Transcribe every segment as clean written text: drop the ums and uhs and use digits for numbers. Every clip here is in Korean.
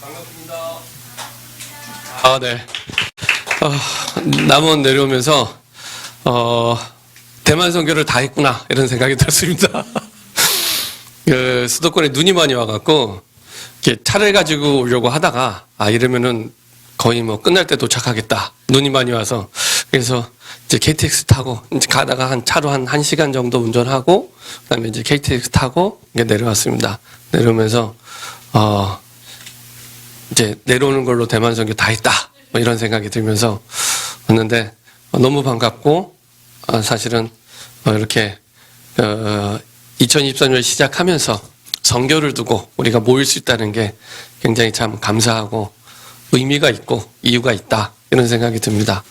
반갑습니다. 네. 남원 내려오면서 대만 선교를 다 했구나 이런 생각이 들었습니다. 그 수도권에 눈이 많이 와갖고 이렇게 차를 가지고 오려고 하다가 이러면은 거의 뭐 끝날 때 도착하겠다. 눈이 많이 와서 그래서 이제 KTX 타고 이제 가다가 차로 한 1시간 정도 운전하고 그다음에 이제 KTX 타고 이제 내려왔습니다. 내려오면서 이제 내려오는 걸로 대만 선교 다 했다. 뭐 이런 생각이 들면서 왔는데 너무 반갑고 사실은 이렇게 2024년을 시작하면서 선교를 두고 우리가 모일 수 있다는 게 굉장히 참 감사하고 의미가 있고 이유가 있다 이런 생각이 듭니다.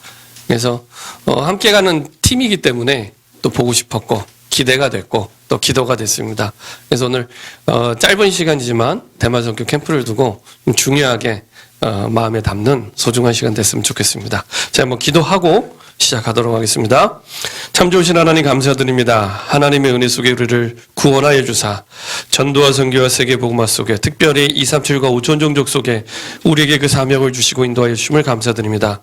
그래서 함께 가는 팀이기 때문에 또 보고 싶었고 기대가 됐고 또 기도가 됐습니다. 그래서 오늘 짧은 시간이지만 대만 선교 캠프를 두고 중요하게 마음에 담는 소중한 시간 됐으면 좋겠습니다. 자, 한번 기도하고 시작하도록 하겠습니다. 참 좋으신 하나님 감사드립니다. 하나님의 은혜 속에 우리를 구원하여 주사 전도와 선교와 세계 복음화 속에 특별히 237과 5천 종족 속에 우리에게 그 사명을 주시고 인도하여 주심을 감사드립니다.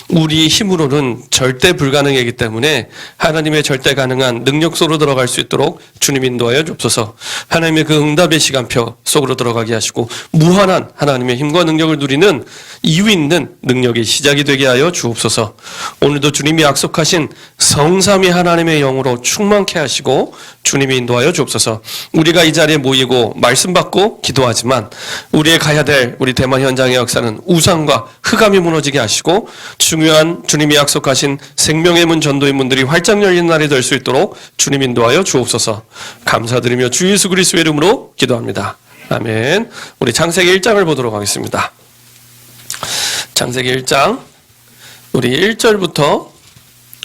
우리 힘으로는 절대 불가능이기 때문에 하나님의 절대 가능한 능력 속으로 들어갈 수 있도록 주님 인도하여 주옵소서. 하나님의 그 응답의 시간표 속으로 들어가게 하시고 무한한 하나님의 힘과 능력을 누리는 이유 있는 능력의 시작이 되게 하여 주옵소서. 오늘도 주님이 약속하신 성삼위 하나님의 영으로 충만케 하시고 주님이 인도하여 주옵소서. 우리가 이 자리에 모이고 말씀 받고 기도하지만 우리의 가야 될 우리 대만 현장의 역사는 우상과 흑암이 무너지게 하시고 중요한 주님이 약속하신 생명의 문 전도의 문들이 활짝 열리는 날이 될 수 있도록 주님 인도하여 주옵소서. 감사드리며 주 예수 그리스도의 이름으로 기도합니다. 아멘. 우리 창세기 1장을 보도록 하겠습니다. 창세기 1장 우리 1절부터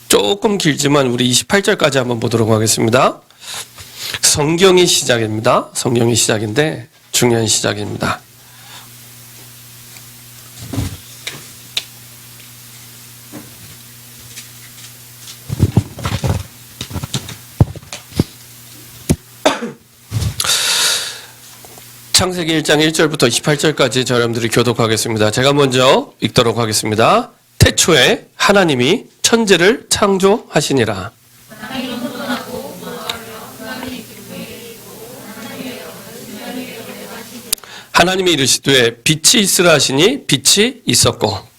조금 길지만 우리 28절까지 한번 보도록 하겠습니다. 성경이 시작입니다. 성경이 시작인데 중요한 시작입니다. 창세기 1장 1절부터 28절까지 여러분들이 교독하겠습니다. 제가 먼저 읽도록 하겠습니다. 태초에 하나님이 천지를 창조하시니라. 하나님이 이르시되 빛이 있으라 하시니 빛이 있었고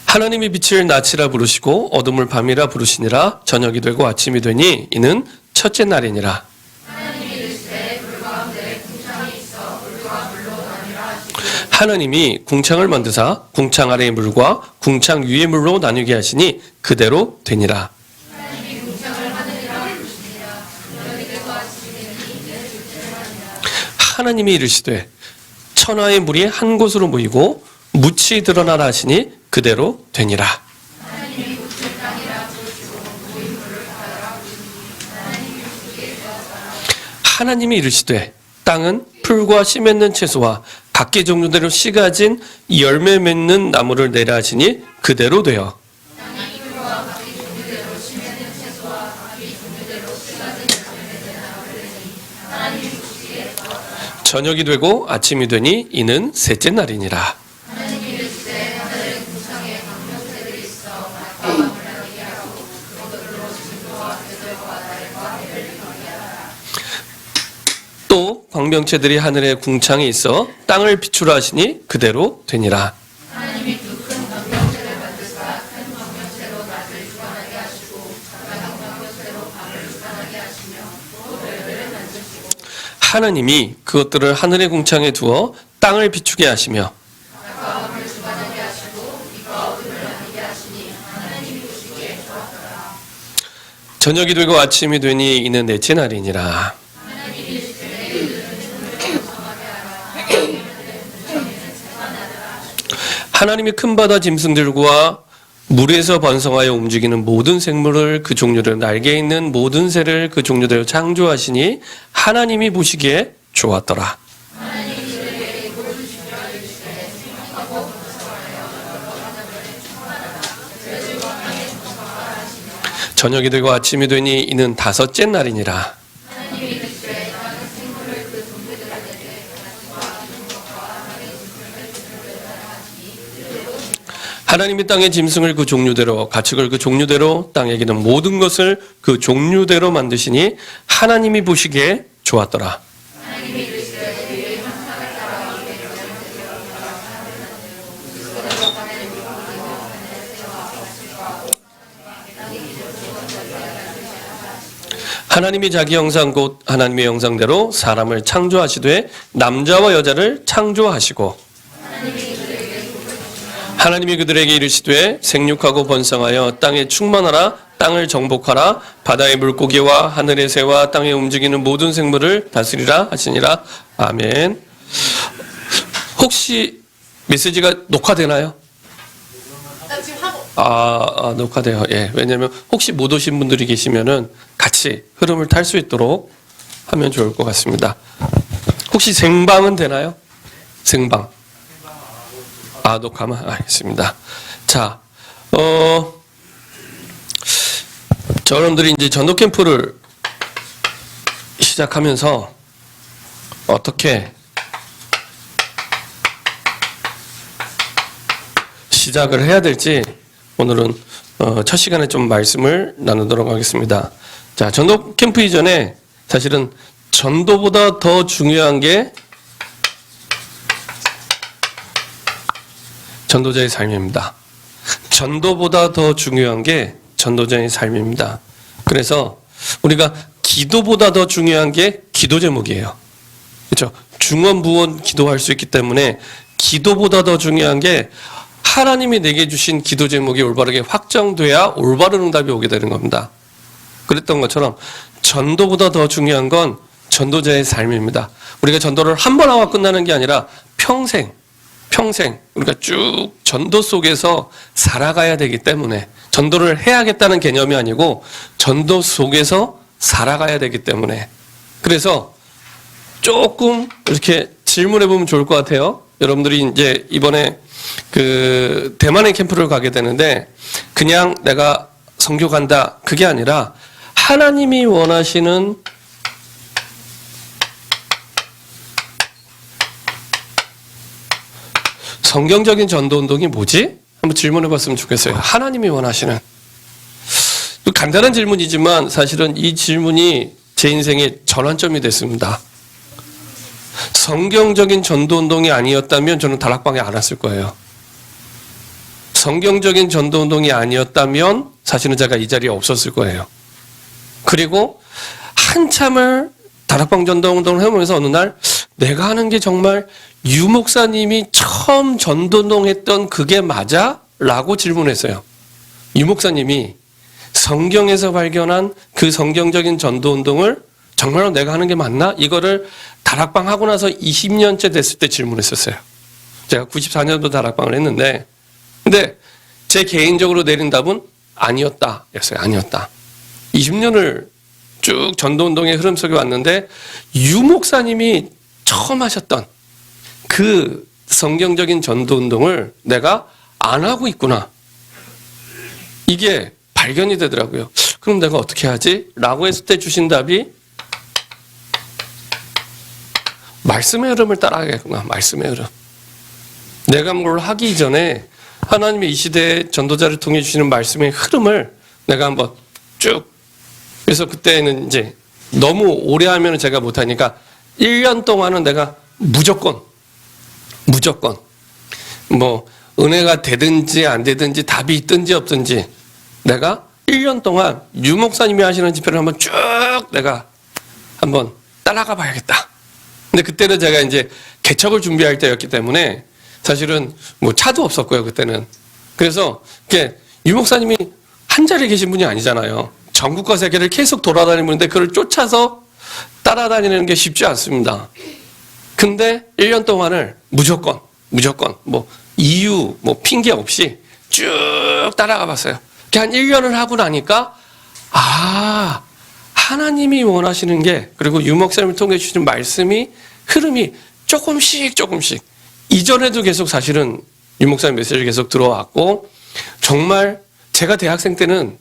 하나님이 빛을 낮이라 부르시고 어둠을 밤이라 부르시니라. 저녁이 되고 아침이 되니 이는 첫째 날이니라. 하나님이 궁창을 만드사 궁창 아래의 물과 궁창 위의 물로 나누게 하시니 그대로 되니라. 하나님이 이르시되 천하의 물이 한 곳으로 모이고 묻이 드러나라 하시니 그대로 되니라. 하나님이 이르시되 땅은 풀과 씨 맺는 채소와 각기 종류대로 씨 가진 열매 맺는 나무를 내라 하시니 그대로 되어 저녁이 되고 아침이 되니 이는 셋째 날이니라. 또 광명체들이 하늘에 궁창에 있어 땅을 비추라 하시니 그대로 되니라. 하나님이 그것들을 하늘의 궁창에 두어 땅을 비추게 하시며 저녁이 되고 아침이 되니 이는 넷째 날이니라. 하나님이 큰 바다 짐승들과 물에서 번성하여 움직이는 모든 생물을 그 종류대로 날개 있는 모든 새를 그 종류대로 창조하시니 하나님이 보시기에 좋았더라. 저녁이 되고 아침이 되니 이는 다섯째 날이니라. 하나님이 땅의 짐승을 그 종류대로, 가축을 그 종류대로, 땅에 기는 모든 것을 그 종류대로 만드시니 하나님이 보시기에 좋았더라. 하나님이 자기 형상 곧 하나님의 형상대로 사람을 창조하시되 남자와 여자를 창조하시고 하나님이 그들에게 이르시되 생육하고 번성하여 땅에 충만하라 땅을 정복하라 바다의 물고기와 하늘의 새와 땅에 움직이는 모든 생물을 다스리라 하시니라. 아멘. 혹시 메시지가 녹화되나요? 녹화돼요. 예. 왜냐면 혹시 못 오신 분들이 계시면은 같이 흐름을 탈 수 있도록 하면 좋을 것 같습니다. 혹시 생방은 되나요? 생방. 녹화만 알겠습니다. 자, 여러분들이 이제 전도 캠프를 시작하면서 어떻게 시작을 해야 될지 오늘은 첫 시간에 좀 말씀을 나누도록 하겠습니다. 자, 전도 캠프 이전에 사실은 전도보다 더 중요한 게 전도자의 삶입니다. 전도보다 더 중요한 게 전도자의 삶입니다. 그래서 우리가 기도보다 더 중요한 게 기도 제목이에요. 그렇죠? 중언부언 기도할 수 있기 때문에 기도보다 더 중요한 게 하나님이 내게 주신 기도 제목이 올바르게 확정돼야 올바른 응답이 오게 되는 겁니다. 그랬던 것처럼 전도보다 더 중요한 건 전도자의 삶입니다. 우리가 전도를 한 번 하고 끝나는 게 아니라 평생 우리가 쭉 전도 속에서 살아가야 되기 때문에 전도를 해야겠다는 개념이 아니고 전도 속에서 살아가야 되기 때문에 그래서 조금 이렇게 질문해 보면 좋을 것 같아요. 여러분들이 이제 이번에 그 대만의 캠프를 가게 되는데 그냥 내가 선교 간다 그게 아니라 하나님이 원하시는 성경적인 전도 운동이 뭐지? 한번 질문해 봤으면 좋겠어요. 하나님이 원하시는 간단한 질문이지만 사실은 이 질문이 제 인생의 전환점이 됐습니다. 성경적인 전도 운동이 아니었다면 저는 다락방에 안 왔을 거예요. 성경적인 전도 운동이 아니었다면 사실은 제가 이 자리에 없었을 거예요. 그리고 한참을 다락방 전도 운동을 해보면서 어느 날 내가 하는 게 정말 유 목사님이 처음 전도 운동 했던 그게 맞아? 라고 질문했어요. 유 목사님이 성경에서 발견한 그 성경적인 전도 운동을 정말로 내가 하는 게 맞나? 이거를 다락방 하고 나서 20년째 됐을 때 질문했었어요. 제가 94년도 다락방을 했는데 근데 제 개인적으로 내린 답은 아니었다 였어요. 아니었다. 20년을 쭉 전도운동의 흐름 속에 왔는데 유 목사님이 처음 하셨던 그 성경적인 전도운동을 내가 안 하고 있구나. 이게 발견이 되더라고요. 그럼 내가 어떻게 하지? 라고 했을 때 주신 답이 말씀의 흐름을 따라가겠구나. 말씀의 흐름. 내가 뭘 하기 전에 하나님의 이 시대의 전도자를 통해 주시는 말씀의 흐름을 내가 한번 쭉. 그래서 그때는 이제 너무 오래 하면 제가 못하니까 1년 동안은 내가 무조건 뭐 은혜가 되든지 안 되든지 답이 있든지 없든지 내가 1년 동안 유 목사님이 하시는 집회를 한번 쭉 내가 한번 따라가 봐야겠다. 근데 그때는 제가 이제 개척을 준비할 때였기 때문에 사실은 뭐 차도 없었고요, 그때는. 그래서 이렇게 유 목사님이 한 자리에 계신 분이 아니잖아요. 전국과 세계를 계속 돌아다니는데 그걸 쫓아서 따라다니는 게 쉽지 않습니다. 근데 1년 동안을 무조건 뭐 이유 뭐 핑계 없이 쭉 따라가 봤어요. 한 1년을 하고 나니까 하나님이 원하시는 게 그리고 유 목사님을 통해 주시는 말씀이 흐름이 조금씩 이전에도 계속 사실은 유 목사님 메시지를 계속 들어왔고 정말 제가 대학생 때는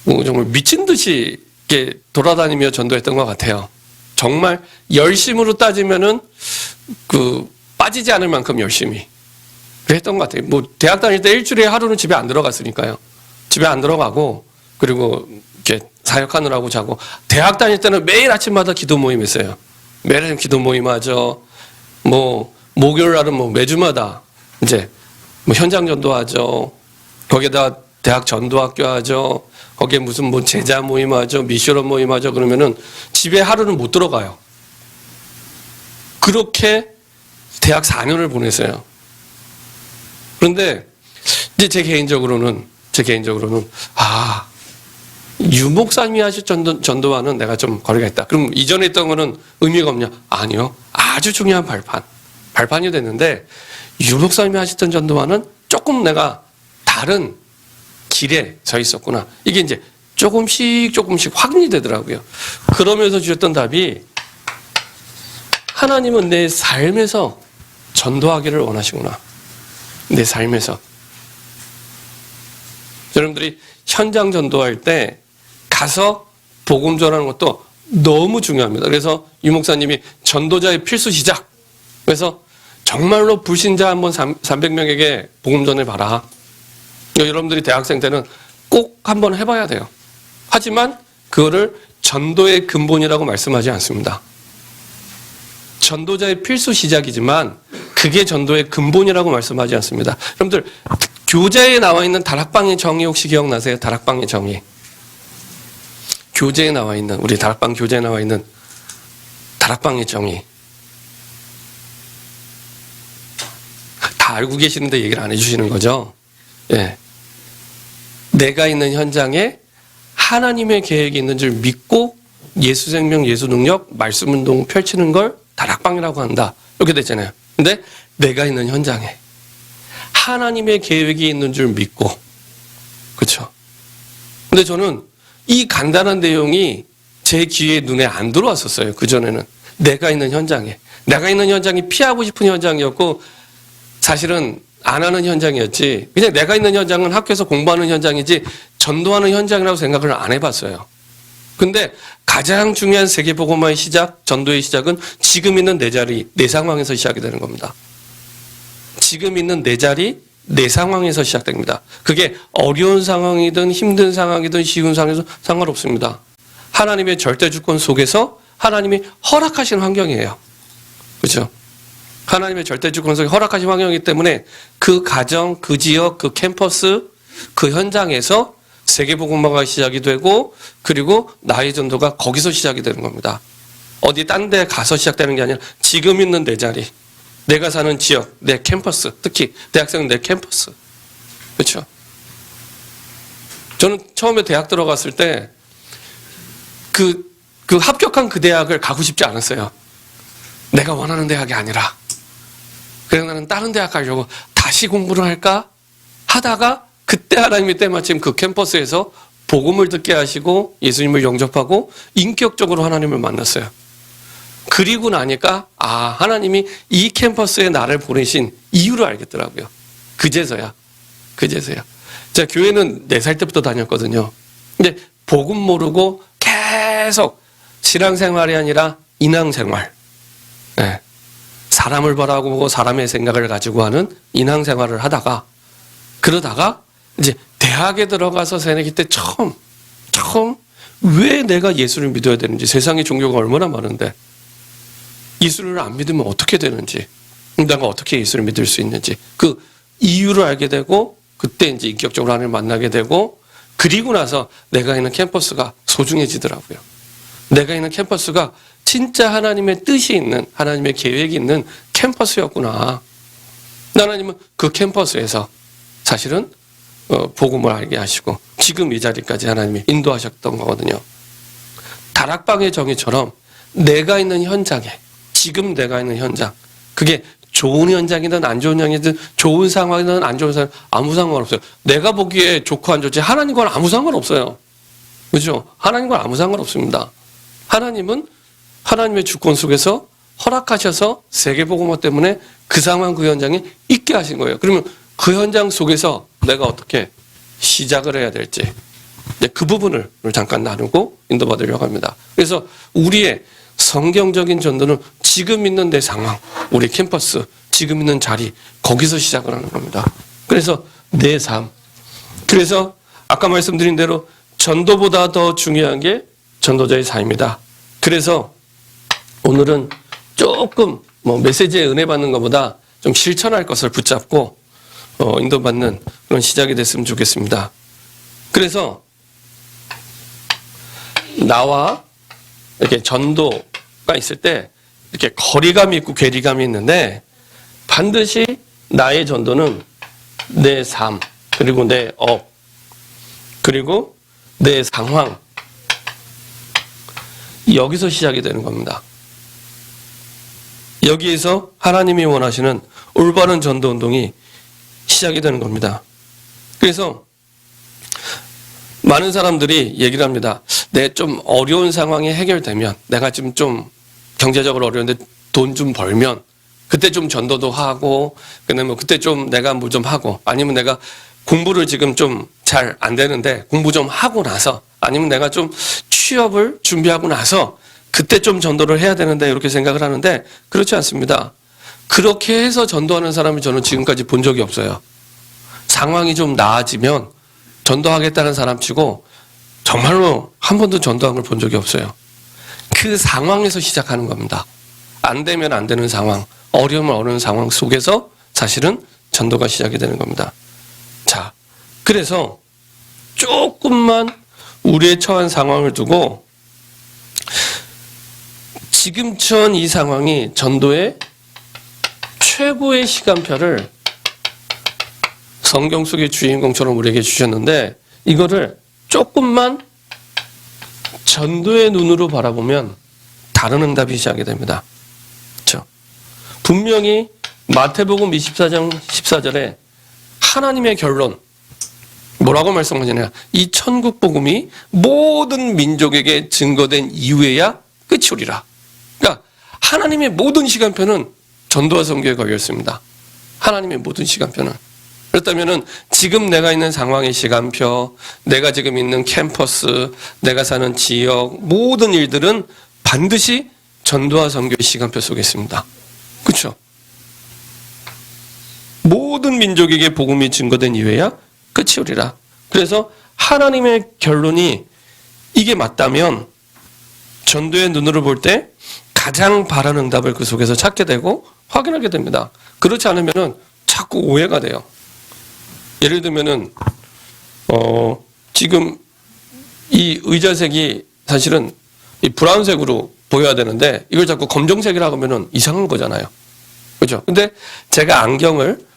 정말 미친 듯이 이렇게 돌아다니며 전도했던 것 같아요. 정말 열심으로 따지면은 빠지지 않을 만큼 열심히. 그랬던 것 같아요. 뭐 대학 다닐 때 일주일에 하루는 집에 안 들어갔으니까요. 집에 안 들어가고 그리고 이렇게 사역하느라고 자고, 대학 다닐 때는 매일 아침마다 기도 모임 있어요. 매일 아침 기도 모임 하죠. 뭐 목요일 날은 뭐 매주마다 이제 뭐 현장 전도하죠. 거기에다 대학 전도학교 하죠. 거기에 무슨 뭐 제자 모임 하죠. 미션업 모임 하죠. 그러면은 집에 하루는 못 들어가요. 그렇게 대학 4년을 보냈어요. 그런데 이제 제 개인적으로는 유 목사님이 하실 전도와는 내가 좀 거리가 있다. 그럼 이전에 있던 거는 의미가 없냐? 아니요. 아주 중요한 발판이 됐는데, 유 목사님이 하셨던 전도와는 조금 내가 다른 길에 서 있었구나. 이게 이제 조금씩 확인이 되더라고요. 그러면서 주셨던 답이, 하나님은 내 삶에서 전도하기를 원하시구나. 내 삶에서. 여러분들이 현장 전도할 때 가서 복음 전하는 것도 너무 중요합니다. 그래서 유 목사님이 전도자의 필수 시작. 그래서 정말로 불신자 한번 300명에게 복음 전해봐라. 여러분들이 대학생 때는 꼭 한번 해봐야 돼요. 하지만 그거를 전도의 근본이라고 말씀하지 않습니다. 전도자의 필수 시작이지만 그게 전도의 근본이라고 말씀하지 않습니다. 여러분들 교재에 나와 있는 다락방의 정의 혹시 기억나세요? 다락방의 정의. 교재에 나와 있는, 우리 다락방 교재에 나와 있는 다락방의 정의. 다 알고 계시는데 얘기를 안 해주시는 거죠? 예. 내가 있는 현장에 하나님의 계획이 있는 줄 믿고 예수 생명, 예수 능력, 말씀 운동 펼치는 걸 다락방이라고 한다. 이렇게 됐잖아요. 근데 내가 있는 현장에 하나님의 계획이 있는 줄 믿고, 그렇죠? 근데 저는 이 간단한 내용이 제 귀에 눈에 안 들어왔었어요. 그전에는. 내가 있는 현장에. 내가 있는 현장이 피하고 싶은 현장이었고, 사실은 안 하는 현장이었지. 그냥 내가 있는 현장은 학교에서 공부하는 현장이지 전도하는 현장이라고 생각을 안 해봤어요. 근데 가장 중요한 세계복음화의 시작, 전도의 시작은 지금 있는 내 자리, 내 상황에서 시작이 되는 겁니다. 지금 있는 내 자리, 내 상황에서 시작됩니다. 그게 어려운 상황이든 힘든 상황이든 쉬운 상황이든 상관없습니다. 하나님의 절대 주권 속에서 하나님이 허락하신 환경이에요. 그렇죠? 하나님의 절대 주권 속에 허락하신 환경이기 때문에 그 가정, 그 지역, 그 캠퍼스, 그 현장에서 세계복음화가 시작이 되고, 그리고 나의 전도가 거기서 시작이 되는 겁니다. 어디 딴 데 가서 시작되는 게 아니라 지금 있는 내 자리, 내가 사는 지역, 내 캠퍼스, 특히 대학생은 내 캠퍼스. 그렇죠? 저는 처음에 대학 들어갔을 때 그 합격한 그 대학을 가고 싶지 않았어요. 내가 원하는 대학이 아니라. 그래서 나는 다른 대학 가려고 다시 공부를 할까 하다가, 그때 하나님이 때마침 그 캠퍼스에서 복음을 듣게 하시고 예수님을 영접하고 인격적으로 하나님을 만났어요. 그리고 나니까 하나님이 이 캠퍼스에 나를 보내신 이유를 알겠더라고요. 그제서야. 제가 교회는 4살 때부터 다녔거든요. 근데 복음 모르고 계속 신앙생활이 아니라 인앙생활. 네. 사람을 바라보고 사람의 생각을 가지고 하는 인앙생활을 하다가, 그러다가 이제 대학에 들어가서 새내기 때 처음 왜 내가 예수를 믿어야 되는지, 세상에 종교가 얼마나 많은데 예수를 안 믿으면 어떻게 되는지, 내가 어떻게 예수를 믿을 수 있는지 그 이유를 알게 되고, 그때 이제 인격적으로 하나님을 만나게 되고, 그리고 나서 내가 있는 캠퍼스가 소중해지더라고요. 내가 있는 캠퍼스가 진짜 하나님의 뜻이 있는, 하나님의 계획이 있는 캠퍼스였구나. 하나님은 그 캠퍼스에서 사실은 복음을 알게 하시고 지금 이 자리까지 하나님이 인도하셨던 거거든요. 다락방의 정의처럼 내가 있는 현장에, 지금 내가 있는 현장, 그게 좋은 현장이든 안 좋은 현장이든, 좋은 상황이든 안 좋은 상황, 아무 상관없어요. 내가 보기에 좋고 안 좋지 하나님과는 아무 상관없어요. 그렇죠? 하나님과는 아무 상관없습니다. 하나님은 하나님의 주권 속에서 허락하셔서 세계복음화 때문에 그 상황, 그 현장에 있게 하신 거예요. 그러면 그 현장 속에서 내가 어떻게 시작을 해야 될지, 그 부분을 오늘 잠깐 나누고 인도받으려고 합니다. 그래서 우리의 성경적인 전도는 지금 있는 내 상황, 우리 캠퍼스, 지금 있는 자리, 거기서 시작을 하는 겁니다. 그래서 내 삶. 그래서 아까 말씀드린 대로 전도보다 더 중요한 게 전도자의 삶이다. 그래서 오늘은 조금 메시지에 은혜 받는 것보다 좀 실천할 것을 붙잡고 인도받는 그런 시작이 됐으면 좋겠습니다. 그래서 나와 이렇게 전도가 있을 때 이렇게 거리감이 있고 괴리감이 있는데 반드시 나의 전도는 내 삶, 그리고 내 업, 그리고 내 상황, 여기서 시작이 되는 겁니다. 여기에서 하나님이 원하시는 올바른 전도 운동이 시작이 되는 겁니다. 그래서 많은 사람들이 얘기를 합니다. 내 좀 어려운 상황이 해결되면, 내가 지금 좀 경제적으로 어려운데 돈 좀 벌면 그때 좀 전도도 하고, 그다음에 그때 좀 내가 뭐 좀 하고, 아니면 내가 공부를 지금 좀 잘 안 되는데 공부 좀 하고 나서, 아니면 내가 좀 취업을 준비하고 나서 그때 좀 전도를 해야 되는데, 이렇게 생각을 하는데 그렇지 않습니다. 그렇게 해서 전도하는 사람을 저는 지금까지 본 적이 없어요. 상황이 좀 나아지면 전도하겠다는 사람 치고 정말로 한 번도 전도한 걸 본 적이 없어요. 그 상황에서 시작하는 겁니다. 안 되면 안 되는 상황, 어려우면 어려운 상황 속에서 사실은 전도가 시작이 되는 겁니다. 자, 그래서 조금만 우리의 처한 상황을 두고 지금 처한 이 상황이 전도의 최고의 시간표를 성경 속의 주인공처럼 우리에게 주셨는데, 이거를 조금만 전도의 눈으로 바라보면 다른 응답이 시작이 됩니다. 그렇죠? 분명히 마태복음 24장 14절에 하나님의 결론 뭐라고 말씀하시냐? 이 천국 복음이 모든 민족에게 증거된 이후에야 끝이 오리라. 그러니까 하나님의 모든 시간표는 전도와 선교에 걸려 있습니다. 하나님의 모든 시간표는. 그렇다면은 지금 내가 있는 상황의 시간표, 내가 지금 있는 캠퍼스, 내가 사는 지역, 모든 일들은 반드시 전도와 선교의 시간표 속에 있습니다. 그렇죠? 모든 민족에게 복음이 증거된 이후에야 끝이 오리라. 그래서 하나님의 결론이 이게 맞다면 전도의 눈으로 볼 때 가장 바라는 응답을 그 속에서 찾게 되고 확인하게 됩니다. 그렇지 않으면은 자꾸 오해가 돼요. 예를 들면은 지금 이 의자색이 사실은 이 브라운색으로 보여야 되는데 이걸 자꾸 검정색이라고 하면은 이상한 거잖아요. 그렇죠? 근데 제가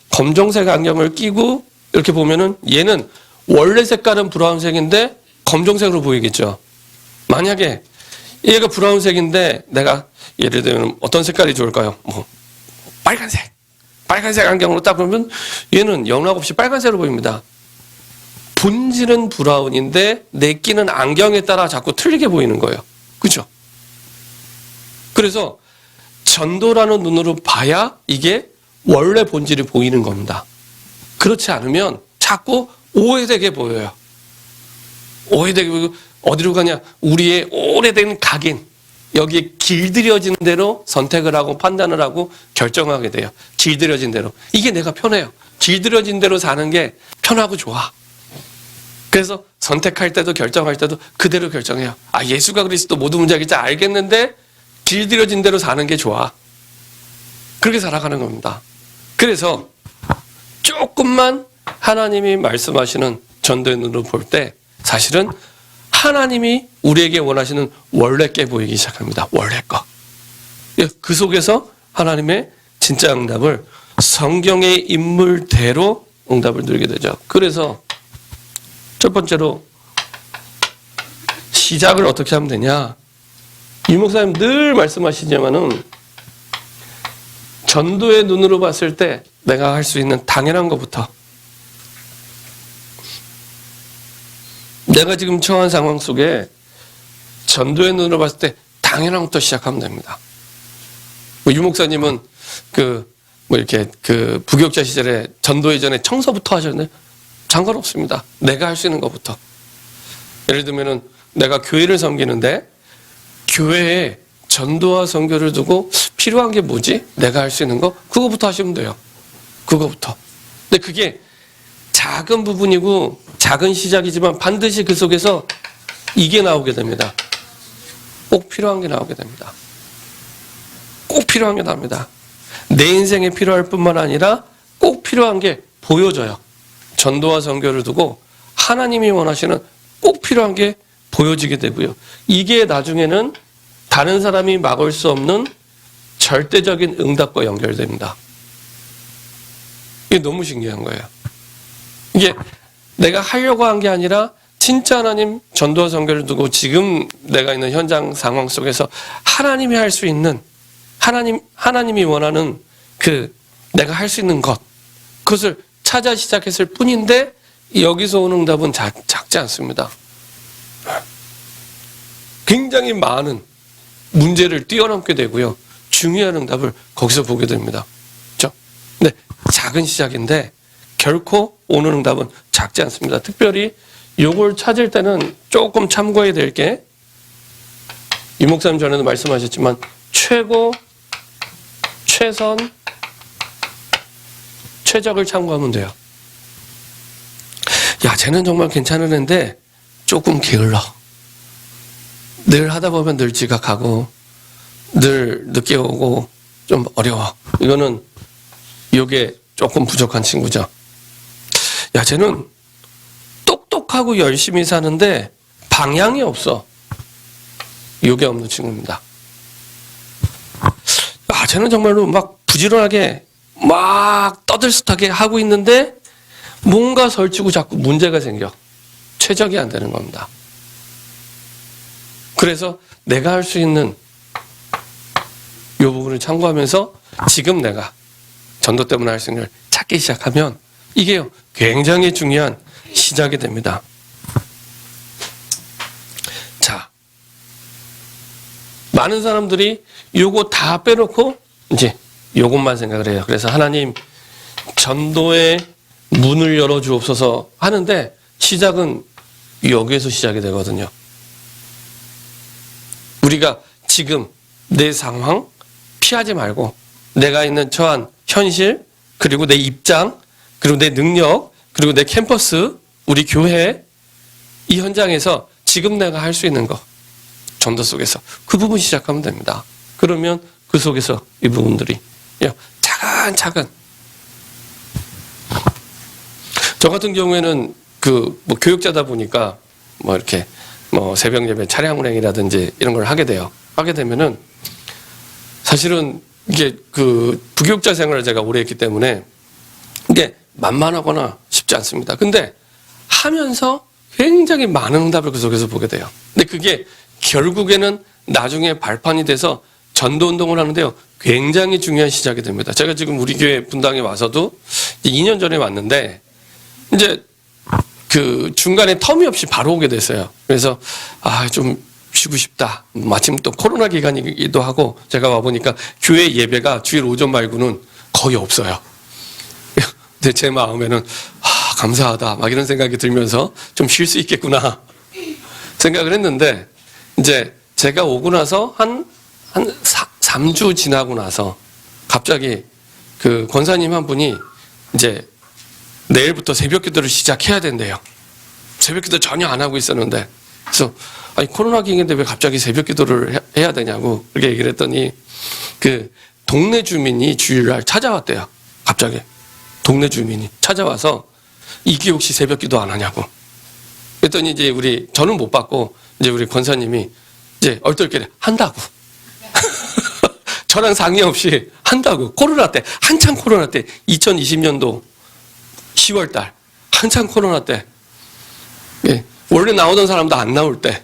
검정색 안경을 끼고 이렇게 보면은 얘는 원래 색깔은 브라운색인데 검정색으로 보이겠죠. 만약에 얘가 브라운색인데 내가 예를 들면 어떤 색깔이 좋을까요? 빨간색 안경으로 딱 보면 얘는 영락없이 빨간색으로 보입니다. 본질은 브라운인데 내 끼는 안경에 따라 자꾸 틀리게 보이는 거예요. 그죠? 그래서 전도라는 눈으로 봐야 이게 원래 본질이 보이는 겁니다. 그렇지 않으면 자꾸 오해되게 보여요. 오해되게 보이고 어디로 가냐? 우리의 오래된 각인, 여기에 길들여진 대로 선택을 하고 판단을 하고 결정하게 돼요. 길들여진 대로. 이게 내가 편해요. 길들여진 대로 사는 게 편하고 좋아. 그래서 선택할 때도 결정할 때도 그대로 결정해요. 예수가 그리스도 모든 문제겠지 알겠는데 길들여진 대로 사는 게 좋아. 그렇게 살아가는 겁니다. 그래서 조금만 하나님이 말씀하시는 전도의 눈으로 볼 때 사실은 하나님이 우리에게 원하시는 원래 게 보이기 시작합니다. 원래 거. 그 속에서 하나님의 진짜 응답을 성경의 인물대로 응답을 누리게 되죠. 그래서 첫 번째로 시작을 어떻게 하면 되냐. 유 목사님 늘 말씀하시지만은 전도의 눈으로 봤을 때 내가 할 수 있는 당연한 것부터, 내가 지금 처한 상황 속에 전도의 눈으로 봤을 때 당연한 것부터 시작하면 됩니다. 유 목사님은 이렇게 부교육자 시절에 전도 이전에 청소부터 하셨는데 상관없습니다. 내가 할 수 있는 것부터. 예를 들면은 내가 교회를 섬기는데 교회에 전도와 선교를 두고 필요한 게 뭐지? 내가 할 수 있는 거? 그거부터 하시면 돼요. 그거부터. 근데 그게 작은 부분이고 작은 시작이지만 반드시 그 속에서 이게 나오게 됩니다. 꼭 필요한 게 나오게 됩니다. 꼭 필요한 게 나옵니다. 내 인생에 필요할 뿐만 아니라 꼭 필요한 게 보여져요. 전도와 선교를 두고 하나님이 원하시는 꼭 필요한 게 보여지게 되고요. 이게 나중에는 다른 사람이 막을 수 없는 절대적인 응답과 연결됩니다. 이게 너무 신기한 거예요. 이게 내가 하려고 한 게 아니라 진짜 하나님 전도와 선교를 두고 지금 내가 있는 현장 상황 속에서 하나님이 할 수 있는 하나님이 원하는 그 내가 할 수 있는 것 그것을 찾아 시작했을 뿐인데 여기서 오는 응답은 작지 않습니다. 굉장히 많은 문제를 뛰어넘게 되고요. 중요한 응답을 거기서 보게 됩니다. 그렇죠? 근데 작은 시작인데 결코 오는 응답은 작지 않습니다. 특별히 요걸 찾을 때는 조금 참고해야 될 게 이 목사님 전에도 말씀하셨지만 최고, 최선, 최적을 참고하면 돼요. 야, 쟤는 정말 괜찮은 애인데 조금 게을러. 늘 하다 보면 늘 지각하고 늘 늦게 오고 좀 어려워. 이거는 요게 조금 부족한 친구죠. 야, 쟤는 똑똑하고 열심히 사는데 방향이 없어. 요게 없는 친구입니다. 아, 쟤는 정말로 막 부지런하게 막 떠들썩하게 하고 있는데 뭔가 설치고 자꾸 문제가 생겨. 최적이 안 되는 겁니다. 그래서 내가 할 수 있는 이 부분을 참고하면서 지금 내가 전도 때문에 할 수 있는 걸 찾기 시작하면 이게 굉장히 중요한 시작이 됩니다. 자, 많은 사람들이 요거 다 빼놓고 이제 요것만 생각을 해요. 그래서 하나님 전도의 문을 열어주옵소서 하는데 시작은 여기에서 시작이 되거든요. 우리가 지금 내 상황 피하지 말고 내가 있는 처한 현실 그리고 내 입장 그리고 내 능력 그리고 내 캠퍼스 우리 교회 이 현장에서 지금 내가 할 수 있는 거 전도 속에서 그 부분 시작하면 됩니다. 그러면 그 속에서 이 부분들이 차근차근 저 같은 경우에는 뭐 교육자다 보니까 뭐 이렇게 뭐 새벽 예배 차량 운행이라든지 이런 걸 하게 돼요. 하게 되면은 사실은 이게 부교육자 생활을 제가 오래 했기 때문에 이게 만만하거나 쉽지 않습니다. 근데 하면서 굉장히 많은 응답을 그 속에서 보게 돼요. 근데 그게 결국에는 나중에 발판이 돼서 전도 운동을 하는데요. 굉장히 중요한 시작이 됩니다. 제가 지금 우리 교회 분당에 와서도 2년 전에 왔는데 이제 중간에 텀이 없이 바로 오게 됐어요. 그래서 좀 쉬고 싶다. 마침 또 코로나 기간이기도 하고 제가 와보니까 교회 예배가 주일 오전 말고는 거의 없어요. 근데 제 마음에는 감사하다 막 이런 생각이 들면서 좀 쉴 수 있겠구나 생각을 했는데 이제 제가 오고 나서 한 3주 지나고 나서 갑자기 권사님 한 분이 이제 내일부터 새벽 기도를 시작해야 된대요. 새벽 기도 전혀 안 하고 있었는데 그래서 코로나 기간인데 왜 갑자기 새벽 기도를 해야 되냐고 그렇게 얘기를 했더니 동네 주민이 주일날 찾아왔대요. 갑자기 동네 주민이 찾아와서 이게 혹시 새벽 기도 안 하냐고 그랬더니 이제 저는 못 받고 이제 우리 권사님이 이제 얼떨결에 한다고 저랑 상의 없이 한다고 코로나 때 한참 코로나 때 2020년도 10월달 한참 코로나 때 원래 나오던 사람도 안 나올 때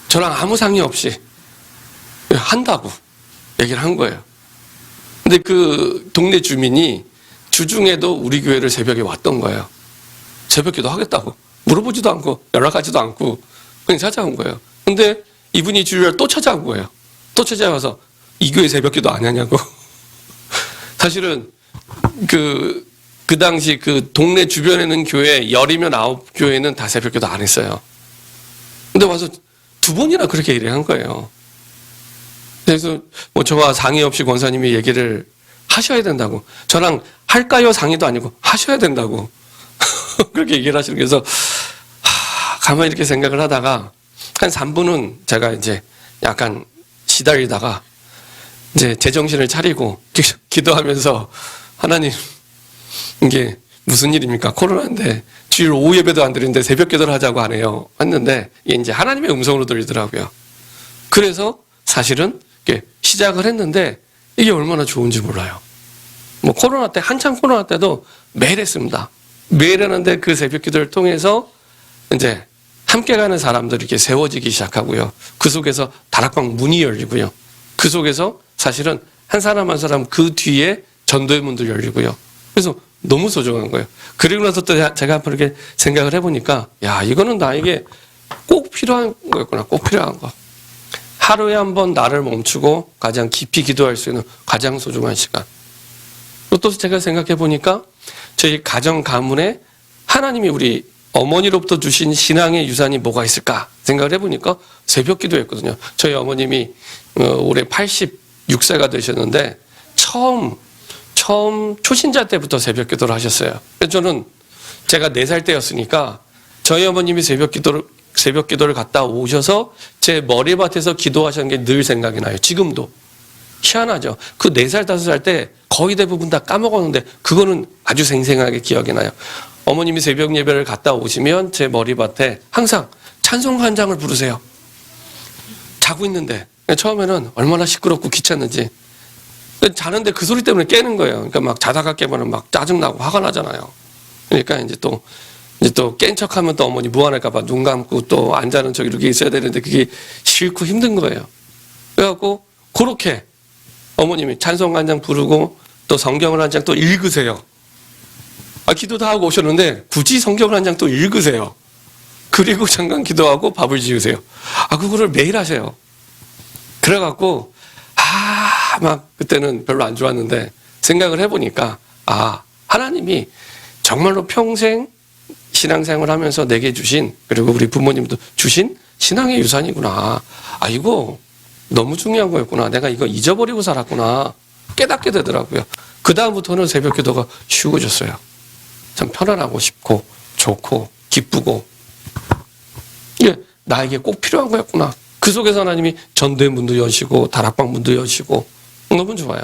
저랑 아무 상의 없이 한다고 얘기를 한 거예요. 근데 동네 주민이 주중에도 우리 교회를 새벽에 왔던 거예요. 새벽 기도 하겠다고 물어보지도 않고 연락하지도 않고 그냥 찾아온 거예요. 근데 이분이 주일날 또 찾아온 거예요. 또 찾아와서 이 교회 새벽 기도 안 하냐고. 사실은 그 당시 동네 주변에 있는 교회 10이면 9교회는 다 새벽 기도 안 했어요. 근데 와서 2번이나 그렇게 얘기를 한 거예요. 그래서 뭐 저와 상의 없이 권사님이 얘기를 하셔야 된다고. 저랑 할까요? 상의도 아니고 하셔야 된다고. 그렇게 얘기를 하시는. 그래서 가만히 이렇게 생각을 하다가 한 3분은 제가 이제 약간 시달리다가 이제 제정신을 차리고 기도하면서 하나님, 이게 무슨 일입니까? 코로나인데 주일 오후 예배도 안 드리는데 새벽 기도를 하자고 하네요. 했는데 이게 이제 하나님의 음성으로 들리더라고요. 그래서 사실은 이렇게 시작을 했는데 이게 얼마나 좋은지 몰라요. 뭐 코로나 때, 한창 코로나 때도 매일 했습니다. 매일 하는데 그 새벽 기도를 통해서 이제 함께 가는 사람들이 이렇게 세워지기 시작하고요. 그 속에서 다락방 문이 열리고요. 그 속에서 사실은 한 사람 한 사람 그 뒤에 전도의 문도 열리고요. 그래서 너무 소중한 거예요. 그리고 나서 또 제가 한번 이렇게 생각을 해보니까, 야, 이거는 나에게 꼭 필요한 거였구나. 꼭 필요한 거. 하루에 한 번 나를 멈추고 가장 깊이 기도할 수 있는 가장 소중한 시간. 또 제가 생각해 보니까 저희 가정 가문에 하나님이 우리 어머니로부터 주신 신앙의 유산이 뭐가 있을까 생각을 해보니까 새벽 기도였거든요. 저희 어머님이 올해 86세가 되셨는데 처음 초신자 때부터 새벽 기도를 하셨어요. 그래서 저는 제가 4살 때였으니까 저희 어머님이 새벽 기도를 갔다 오셔서 제 머리밭에서 기도하시는 게 늘 생각이 나요. 지금도. 희한하죠. 그 4살, 5살 때 거의 대부분 다 까먹었는데 그거는 아주 생생하게 기억이 나요. 어머님이 새벽 예배를 갔다 오시면 제 머리밭에 항상 찬송가 한 장을 부르세요. 자고 있는데 처음에는 얼마나 시끄럽고 귀찮은지 자는데 그 소리 때문에 깨는 거예요. 그러니까 막 자다가 깨면 막 짜증나고 화가 나잖아요. 그러니까 이제 또 깬 척하면 또 어머니 무안할까봐 눈 감고 또 안 자는 척 이렇게 있어야 되는데 그게 싫고 힘든 거예요. 그래갖고 그렇게 어머님이 찬송가 한 장 부르고 또 성경을 한 장 또 읽으세요. 기도 다 하고 오셨는데 굳이 성경을 한 장 또 읽으세요. 그리고 잠깐 기도하고 밥을 지으세요. 그거를 매일 하세요. 그래갖고 막 그때는 별로 안 좋았는데 생각을 해보니까 하나님이 정말로 평생 신앙생활 하면서 내게 주신, 그리고 우리 부모님도 주신 신앙의 유산이구나. 이거 너무 중요한 거였구나. 내가 이거 잊어버리고 살았구나. 깨닫게 되더라고요. 그 다음부터는 새벽 기도가 쉬워졌어요. 참 편안하고 싶고 좋고 기쁘고 이게 나에게 꼭 필요한 거였구나. 그 속에서 하나님이 전도의 문도 여시고 다락방 문도 여시고 너무 좋아요.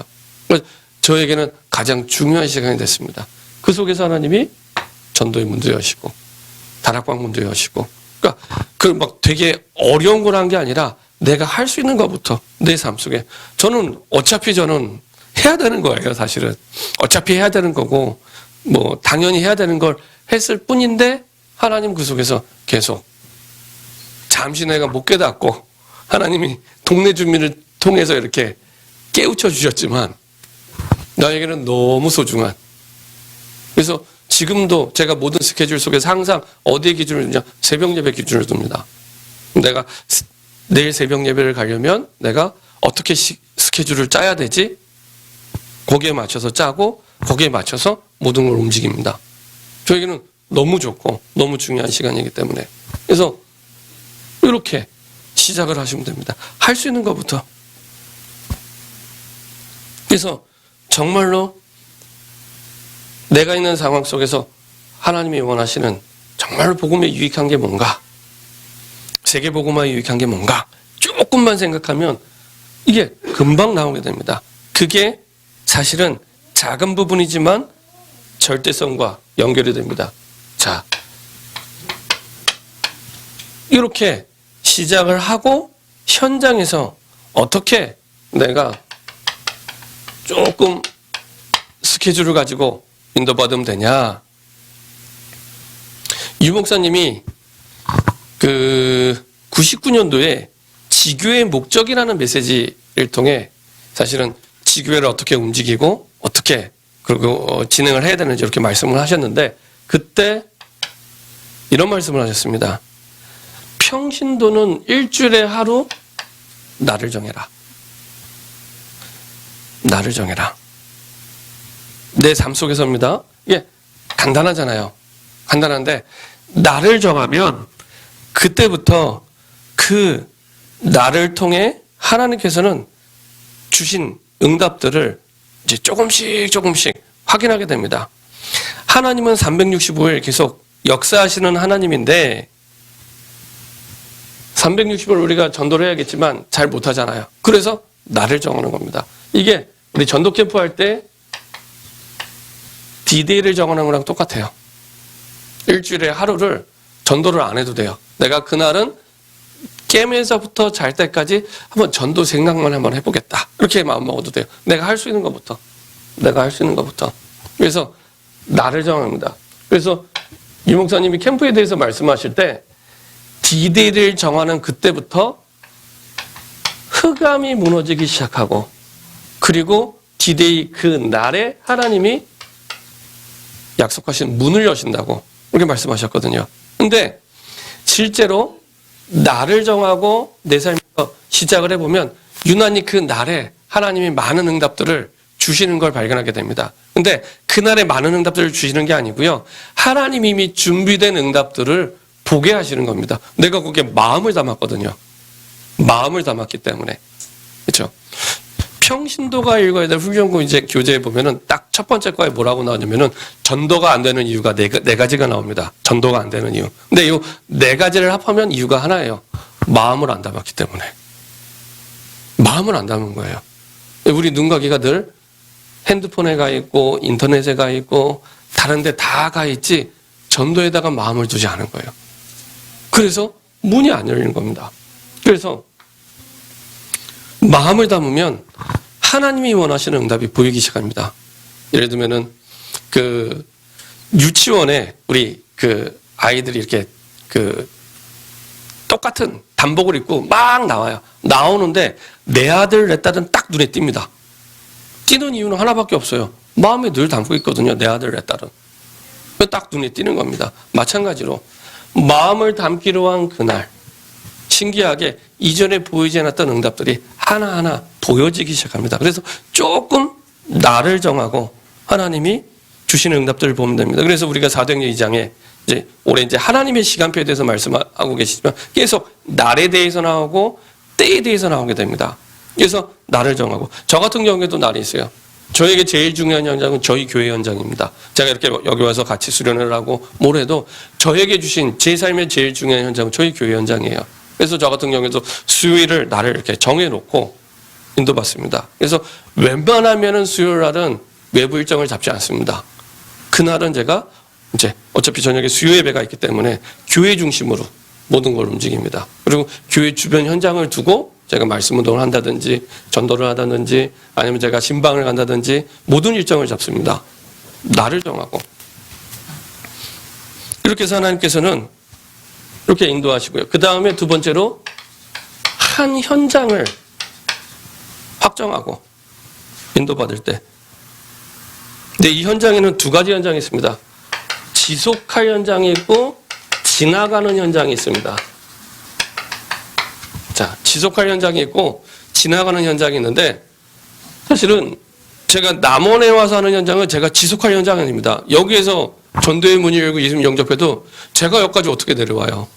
저에게는 가장 중요한 시간이 됐습니다. 그 속에서 하나님이 전도의 문도 여시고 다락방 문도 여시고, 그러니까 그 막 되게 어려운 걸 한 게 아니라 내가 할 수 있는 것부터 내 삶 속에 어차피 저는 해야 되는 거예요. 사실은 어차피 해야 되는 거고 뭐 당연히 해야 되는 걸 했을 뿐인데 하나님 그 속에서 계속 잠시 내가 못 깨닫고 하나님이 동네 주민을 통해서 이렇게 깨우쳐 주셨지만 나에게는 너무 소중한. 그래서 지금도 제가 모든 스케줄 속에서 항상 어디에 기준을 두냐? 새벽 예배 기준을 둡니다. 내가 내일 새벽 예배를 가려면 내가 어떻게 스케줄을 짜야 되지? 거기에 맞춰서 짜고 거기에 맞춰서 모든 걸 움직입니다. 저에게는 너무 좋고 너무 중요한 시간이기 때문에. 그래서 이렇게 시작을 하시면 됩니다. 할 수 있는 것부터. 그래서 정말로 내가 있는 상황 속에서 하나님이 원하시는 정말로 복음에 유익한 게 뭔가, 세계 복음화에 유익한 게 뭔가 조금만 생각하면 이게 금방 나오게 됩니다. 그게 사실은 작은 부분이지만 절대성과 연결이 됩니다. 자, 이렇게 시작을 하고 현장에서 어떻게 내가 조금 스케줄을 가지고 인도받으면 되냐. 유 목사님이 99년도에 지교의 목적이라는 메시지를 통해 사실은 지교회를 어떻게 움직이고 어떻게 그리고 진행을 해야 되는지 이렇게 말씀을 하셨는데 그때 이런 말씀을 하셨습니다. 평신도는 일주일에 하루 나를 정해라. 나를 정해라. 내 삶 속에서입니다. 이게 간단하잖아요. 간단한데 나를 정하면 그때부터 그 나를 통해 하나님께서는 주신 응답들을 이제 조금씩 확인하게 됩니다. 하나님은 365일 계속 역사하시는 하나님인데 360일 우리가 전도를 해야겠지만 잘 못하잖아요. 그래서 날을 정하는 겁니다. 이게 우리 전도 캠프 할 때 D-Day를 정하는 거랑 똑같아요. 일주일에 하루를 전도를 안 해도 돼요. 내가 그날은 깨면서부터 잘 때까지 한번 전도 생각만 한번 해보겠다. 이렇게 마음 먹어도 돼요. 내가 할 수 있는 것부터. 그래서 날을 정합니다. 그래서 유 목사님이 캠프에 대해서 말씀하실 때 D-Day를 정하는 그때부터 흑암이 무너지기 시작하고 그리고 D-Day 그 날에 하나님이 약속하신 문을 여신다고 이렇게 말씀하셨거든요. 근데 실제로 날을 정하고 내 삶에서 시작을 해보면 유난히 그 날에 하나님이 많은 응답들을 주시는 걸 발견하게 됩니다. 근데 그날에 많은 응답들을 주시는 게 아니고요. 하나님이 이미 준비된 응답들을 보게 하시는 겁니다. 내가 거기에 마음을 담았거든요. 마음을 담았기 때문에. 그렇죠? 평신도가 읽어야 될 훈련고 이제 교재에 보면은 딱 첫 번째 거에 뭐라고 나오냐면은 전도가 안 되는 이유가 네 가지가 나옵니다. 전도가 안 되는 이유. 근데 이 네 가지를 합하면 이유가 하나예요. 마음을 안 담았기 때문에. 마음을 안 담은 거예요. 우리 눈과 귀가 늘 핸드폰에 가 있고 인터넷에 가 있고 다른 데 다 가 있지 전도에다가 마음을 두지 않은 거예요. 그래서 문이 안 열리는 겁니다. 그래서 마음을 담으면 하나님이 원하시는 응답이 보이기 시작합니다. 예를 들면은 그 유치원에 우리 그 아이들이 이렇게 그 똑같은 단복을 입고 막 나와요. 나오는데 내 아들 내 딸은 딱 눈에 띕니다. 띄는 이유는 하나밖에 없어요. 마음에 늘 담고 있거든요. 내 아들 내 딸은. 딱 눈에 띄는 겁니다. 마찬가지로 마음을 담기로 한 그날 신기하게 이전에 보이지 않았던 응답들이 하나하나 보여지기 시작합니다. 그래서 조금 날을 정하고 하나님이 주시는 응답들을 보면 됩니다. 그래서 우리가 사도행전 2장에 이제 올해 이제 하나님의 시간표에 대해서 말씀하고 계시지만 계속 날에 대해서 나오고 때에 대해서 나오게 됩니다. 그래서 날을 정하고 저 같은 경우에도 날이 있어요. 저에게 제일 중요한 현장은 저희 교회 현장입니다. 제가 이렇게 여기 와서 같이 수련을 하고 뭘 해도 저에게 주신 제 삶의 제일 중요한 현장은 저희 교회 현장이에요. 그래서 저 같은 경우에도 수요일을 날을 이렇게 정해놓고 인도받습니다. 그래서 웬만하면은 수요일 날은 외부 일정을 잡지 않습니다. 그날은 제가 이제 어차피 저녁에 수요 예배가 있기 때문에 교회 중심으로 모든 걸 움직입니다. 그리고 교회 주변 현장을 두고 제가 말씀 운동을 한다든지 전도를 하다든지 아니면 제가 신방을 간다든지 모든 일정을 잡습니다. 날을 정하고. 이렇게 해서 하나님께서는 이렇게 인도하시고요. 그 다음에 두 번째로 한 현장을 확정하고 인도받을 때. 근데 이 현장에는 두 가지 현장이 있습니다. 지속할 현장이 있고 지나가는 현장이 있습니다. 자, 지속할 현장이 있고 지나가는 현장이 있는데 사실은 제가 남원에 와서 하는 현장은 제가 지속할 현장이 아닙니다. 여기에서 전도의 문이 열고 예수님 영접해도 제가 여기까지 어떻게 내려와요?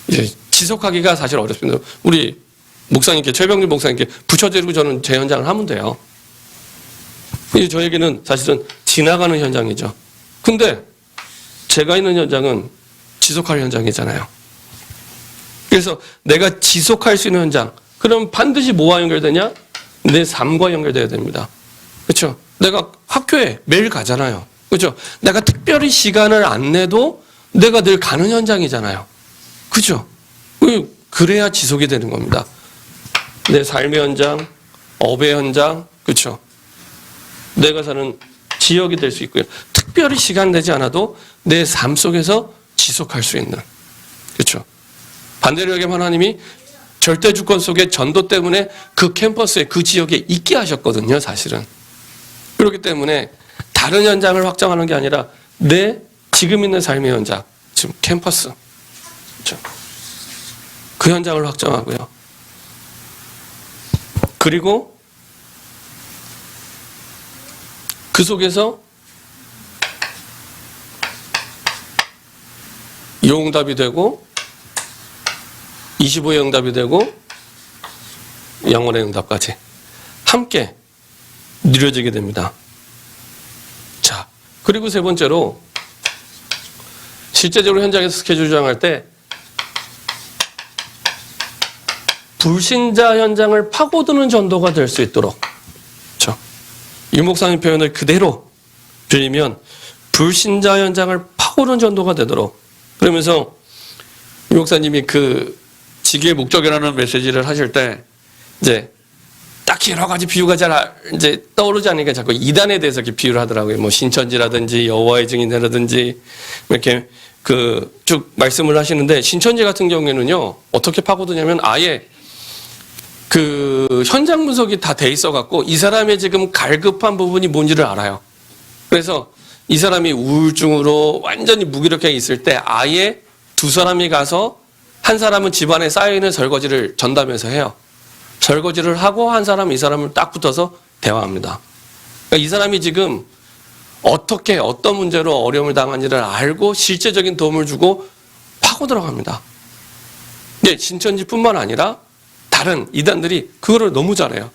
이제 지속하기가 사실 어렵습니다. 우리 목사님께 최병준 목사님께 붙여드리고 저는 제 현장을 하면 돼요. 이제 저에게는 사실은 지나가는 현장이죠. 근데 제가 있는 현장은 지속할 현장이잖아요. 그래서 내가 지속할 수 있는 현장, 그럼 반드시 뭐와 연결되냐? 내 삶과 연결돼야 됩니다. 그렇죠? 내가 학교에 매일 가잖아요. 그렇죠? 내가 특별히 시간을 안 내도 내가 늘 가는 현장이잖아요. 그렇죠? 그래야 지속이 되는 겁니다. 내 삶의 현장, 업의 현장, 그렇죠? 내가 사는 지역이 될 수 있고요. 특별히 시간 내지 않아도 내 삶 속에서 지속할 수 있는, 그렇죠? 반대로 얘기하면 하나님이 절대 주권 속에 전도 때문에 그 캠퍼스에 그 지역에 있게 하셨거든요, 사실은. 그렇기 때문에 다른 현장을 확정하는 게 아니라 내 지금 있는 삶의 현장, 지금 캠퍼스, 그렇죠? 그 현장을 확정하고요. 그리고 그 속에서 요응답이 되고 25의 응답이 되고 영원의 응답까지 함께 누려지게 됩니다. 자, 그리고 세 번째로 실제적으로 현장에서 스케줄 조정할 때 불신자 현장을 파고드는 전도가 될 수 있도록, 그렇죠? 유 목사님 표현을 그대로 빌리면 불신자 현장을 파고드는 전도가 되도록, 그러면서 유 목사님이 그 지기의 목적이라는 메시지를 하실 때 이제 딱히 여러 가지 비유가 잘 이제 떠오르지 않으니까 자꾸 이단에 대해서 이렇게 비유를 하더라고요. 뭐 신천지라든지 여호와의 증인이라든지 이렇게 그 쭉 말씀을 하시는데, 신천지 같은 경우에는요 어떻게 파고드냐면 아예 그 현장 분석이 다 돼 있어 갖고 이 사람의 지금 갈급한 부분이 뭔지를 알아요. 그래서 이 사람이 우울증으로 완전히 무기력하게 있을 때 아예 두 사람이 가서, 한 사람은 집안에 쌓여있는 설거지를 전담해서 해요. 설거지를 하고 한 사람은 이 사람을 딱 붙어서 대화합니다. 그러니까 이 사람이 지금 어떻게 어떤 문제로 어려움을 당한지를 알고 실제적인 도움을 주고 파고 들어갑니다. 근데 신천지뿐만 아니라 다른 이단들이 그거를 너무 잘해요.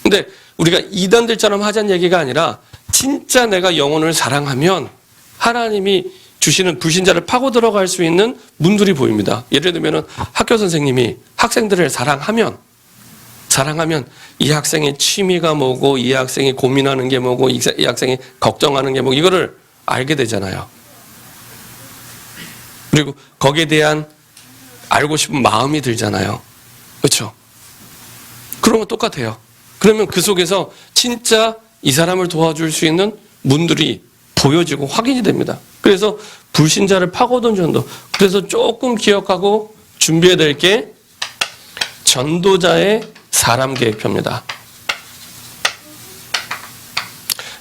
근데 우리가 이단들처럼 하자는 얘기가 아니라 진짜 내가 영혼을 사랑하면 하나님이 주시는 불신자를 파고 들어갈 수 있는 문들이 보입니다. 예를 들면 학교 선생님이 학생들을 사랑하면 이 학생의 취미가 뭐고, 이 학생이 고민하는 게 뭐고, 이 학생이 걱정하는 게 뭐고, 이거를 알게 되잖아요. 그리고 거기에 대한 알고 싶은 마음이 들잖아요. 그렇죠? 그런 거 똑같아요. 그러면 그 속에서 진짜 이 사람을 도와줄 수 있는 문들이 보여지고 확인이 됩니다. 그래서 불신자를 파고든 전도. 그래서 조금 기억하고 준비해야 될 게 전도자의 사람 계획표입니다.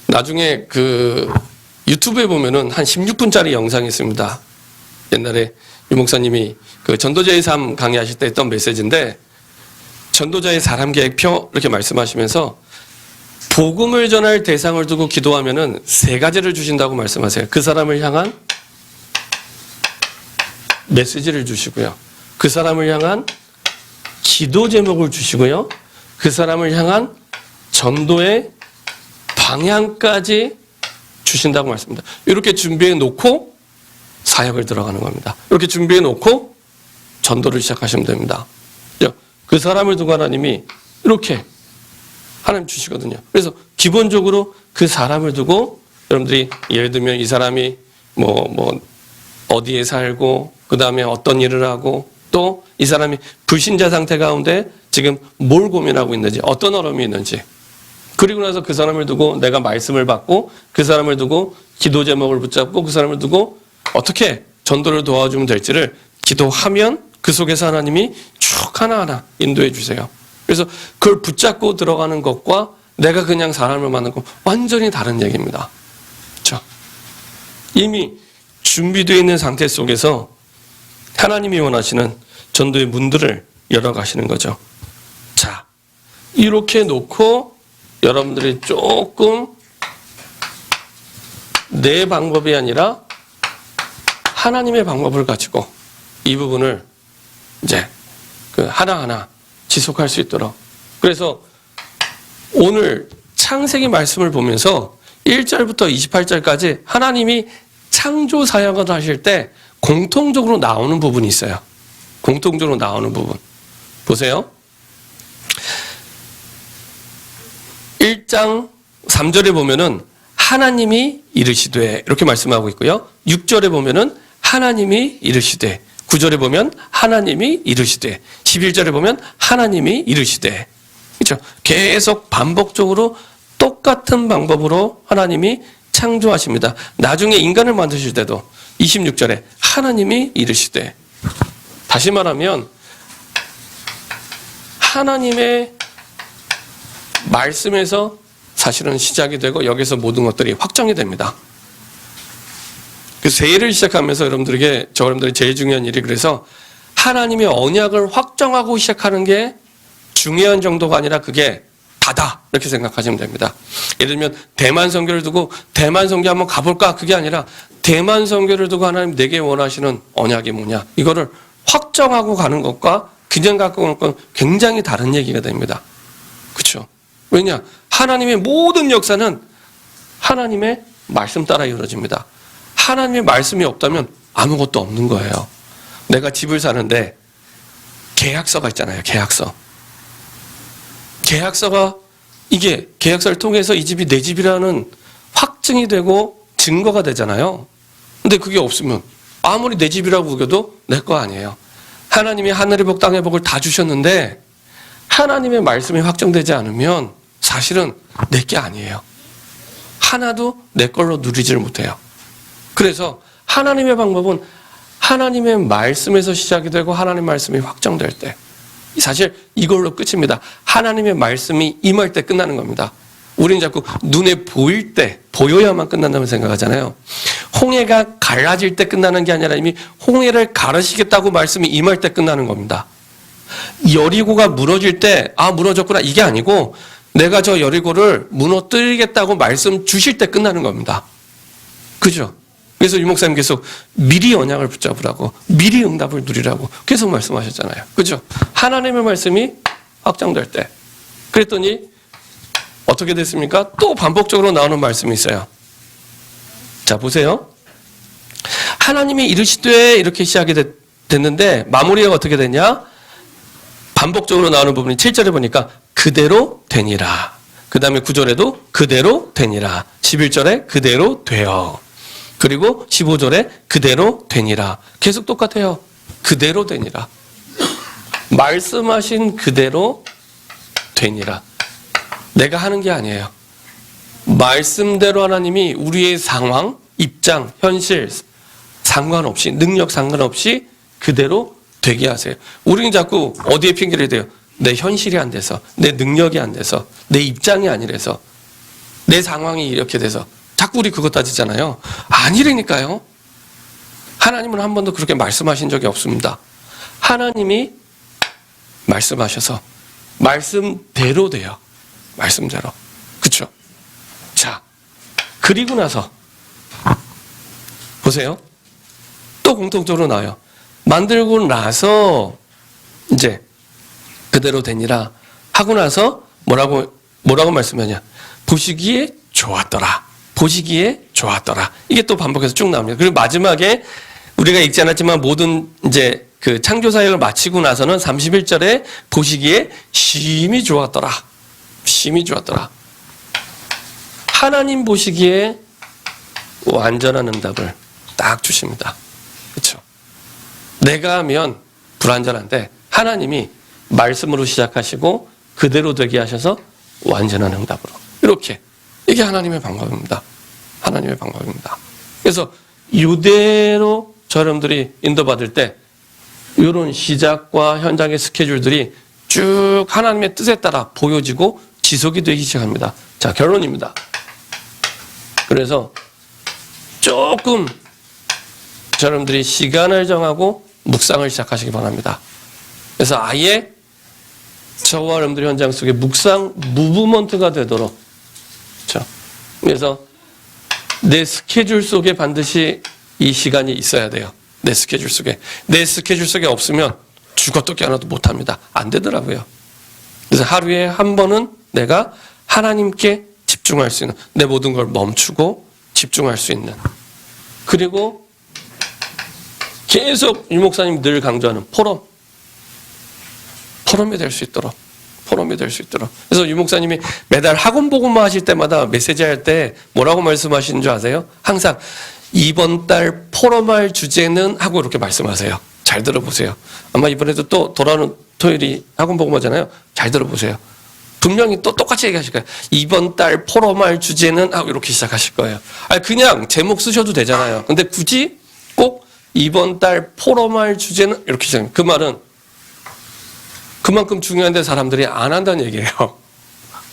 나중에 그 유튜브에 보면은 한 16분짜리 영상이 있습니다. 옛날에 유 목사님이 그 전도자의 삶 강의하실 때 했던 메시지인데, 전도자의 사람 계획표 이렇게 말씀하시면서 복음을 전할 대상을 두고 기도하면은 세 가지를 주신다고 말씀하세요. 그 사람을 향한 메시지를 주시고요. 그 사람을 향한 기도 제목을 주시고요. 그 사람을 향한 전도의 방향까지 주신다고 말씀합니다. 이렇게 준비해 놓고 사역을 들어가는 겁니다. 이렇게 준비해 놓고 전도를 시작하시면 됩니다. 그 사람을 두고 하나님이 이렇게 하나님 주시거든요. 그래서 기본적으로 그 사람을 두고 여러분들이 예를 들면 이 사람이 뭐 어디에 살고, 그 다음에 어떤 일을 하고, 또 이 사람이 불신자 상태 가운데 지금 뭘 고민하고 있는지, 어떤 어려움이 있는지, 그리고 나서 그 사람을 두고 내가 말씀을 받고, 그 사람을 두고 기도 제목을 붙잡고, 그 사람을 두고 어떻게 전도를 도와주면 될지를 기도하면 그 속에서 하나님이 쭉 하나하나 인도해 주세요. 그래서 그걸 붙잡고 들어가는 것과 내가 그냥 사람을 만나는 것 완전히 다른 얘기입니다. 그렇죠? 이미 준비되어 있는 상태 속에서 하나님이 원하시는 전도의 문들을 열어가시는 거죠. 자, 이렇게 놓고 여러분들이 조금 내 방법이 아니라 하나님의 방법을 가지고 이 부분을 이제 그 하나하나 지속할 수 있도록. 그래서 오늘 창세기 말씀을 보면서 1절부터 28절까지 하나님이 창조 사역을 하실 때 공통적으로 나오는 부분이 있어요. 공통적으로 나오는 부분. 보세요. 1장 3절에 보면은 하나님이 이르시되 이렇게 말씀하고 있고요. 6절에 보면은 하나님이 이르시되, 9절에 보면 하나님이 이르시되, 11절에 보면 하나님이 이르시되. 그렇죠? 계속 반복적으로 똑같은 방법으로 하나님이 창조하십니다. 나중에 인간을 만드실 때도 26절에 하나님이 이르시되. 다시 말하면 하나님의 말씀에서 사실은 시작이 되고 여기서 모든 것들이 확정이 됩니다. 그 새해를 시작하면서 여러분들이 제일 중요한 일이, 그래서 하나님의 언약을 확정하고 시작하는 게 중요한 정도가 아니라 그게 다다 이렇게 생각하시면 됩니다. 예를 들면 대만 선교를 두고 대만 선교 한번 가볼까, 그게 아니라 대만 선교를 두고 하나님 내게 원하시는 언약이 뭐냐, 이거를 확정하고 가는 것과 그냥 갖고 오는 건 굉장히 다른 얘기가 됩니다. 그렇죠? 왜냐? 하나님의 모든 역사는 하나님의 말씀 따라 이루어집니다. 하나님의 말씀이 없다면 아무것도 없는 거예요. 내가 집을 사는데 계약서가 있잖아요. 계약서가 이게 계약서를 통해서 이 집이 내 집이라는 확증이 되고 증거가 되잖아요. 근데 그게 없으면 아무리 내 집이라고 우겨도 내 거 아니에요. 하나님이 하늘의 복 땅의 복을 다 주셨는데 하나님의 말씀이 확정되지 않으면 사실은 내 게 아니에요. 하나도 내 걸로 누리지를 못해요. 그래서 하나님의 방법은 하나님의 말씀에서 시작이 되고 하나님의 말씀이 확정될 때, 사실 이걸로 끝입니다. 하나님의 말씀이 임할 때 끝나는 겁니다. 우리는 자꾸 눈에 보일 때, 보여야만 끝난다고 생각하잖아요. 홍해가 갈라질 때 끝나는 게 아니라 이미 홍해를 가르시겠다고 말씀이 임할 때 끝나는 겁니다. 여리고가 무너질 때, 아, 무너졌구나, 이게 아니고 내가 저 여리고를 무너뜨리겠다고 말씀 주실 때 끝나는 겁니다. 그죠? 그래서 유 목사님 계속 미리 언약을 붙잡으라고, 미리 응답을 누리라고 계속 말씀하셨잖아요. 그죠? 하나님의 말씀이 확정될 때. 그랬더니 어떻게 됐습니까? 또 반복적으로 나오는 말씀이 있어요. 자, 보세요. 하나님이 이르시되 이렇게 시작이 됐는데 마무리가 어떻게 됐냐? 반복적으로 나오는 부분이 7절에 보니까 그대로 되니라. 그 다음에 9절에도 그대로 되니라. 11절에 그대로 되어. 그리고 15절에 그대로 되니라. 계속 똑같아요. 그대로 되니라. 말씀하신 그대로 되니라. 내가 하는 게 아니에요. 말씀대로 하나님이 우리의 상황, 입장, 현실 상관없이, 능력 상관없이 그대로 되게 하세요. 우리는 자꾸 어디에 핑계를 대요? 내 현실이 안 돼서, 내 능력이 안 돼서, 내 입장이 아니라서, 내 상황이 이렇게 돼서 자꾸 우리 그거 따지잖아요. 아니라니까요. 하나님은 한 번도 그렇게 말씀하신 적이 없습니다. 하나님이 말씀하셔서 말씀대로 돼요. 말씀대로. 그렇죠? 자, 그리고 나서 보세요. 또 공통적으로 나와요. 만들고 나서 이제 그대로 되니라 하고 나서 뭐라고 말씀하냐? 보시기에 좋았더라. 보시기에 좋았더라. 이게 또 반복해서 쭉 나옵니다. 그리고 마지막에 우리가 읽지 않았지만 모든 이제 그 창조 사역을 마치고 나서는 31절에 보시기에 심히 좋았더라. 심히 좋았더라. 하나님 보시기에 완전한 응답을 딱 주십니다. 그렇죠? 내가 하면 불완전한데 하나님이 말씀으로 시작하시고 그대로 되게 하셔서 완전한 응답으로. 이렇게. 이게 하나님의 방법입니다. 하나님의 방법입니다. 그래서 이대로 여러분들이 인도받을 때 이런 시작과 현장의 스케줄들이 쭉 하나님의 뜻에 따라 보여지고 지속이 되기 시작합니다. 자, 결론입니다. 그래서 조금 여러분들이 시간을 정하고 묵상을 시작하시기 바랍니다. 그래서 아예 저와 여러분들의 현장 속에 묵상 무브먼트가 되도록, 그렇죠? 그래서 내 스케줄 속에 반드시 이 시간이 있어야 돼요. 내 스케줄 속에 없으면 죽어도 깨어나도 못합니다. 안 되더라고요. 그래서 하루에 한 번은 내가 하나님께 집중할 수 있는, 내 모든 걸 멈추고 집중할 수 있는, 그리고 계속 유 목사님 늘 강조하는 포럼이 될 수 있도록. 그래서 유 목사님이 매달 학원 복음만 하실 때마다 메시지 할 때 뭐라고 말씀하시는 줄 아세요? 항상 이번 달 포럼할 주제는 하고 이렇게 말씀하세요. 잘 들어보세요. 아마 이번에도 또 돌아오는 토요일이 학원 복음하잖아요. 잘 들어보세요. 분명히 또 똑같이 얘기하실 거예요. 이번 달 포럼할 주제는 하고 이렇게 시작하실 거예요. 아니, 그냥 제목 쓰셔도 되잖아요. 근데 굳이 꼭 이번 달 포럼할 주제는 이렇게 시작합니다. 그 말은 그만큼 중요한데 사람들이 안 한다는 얘기예요.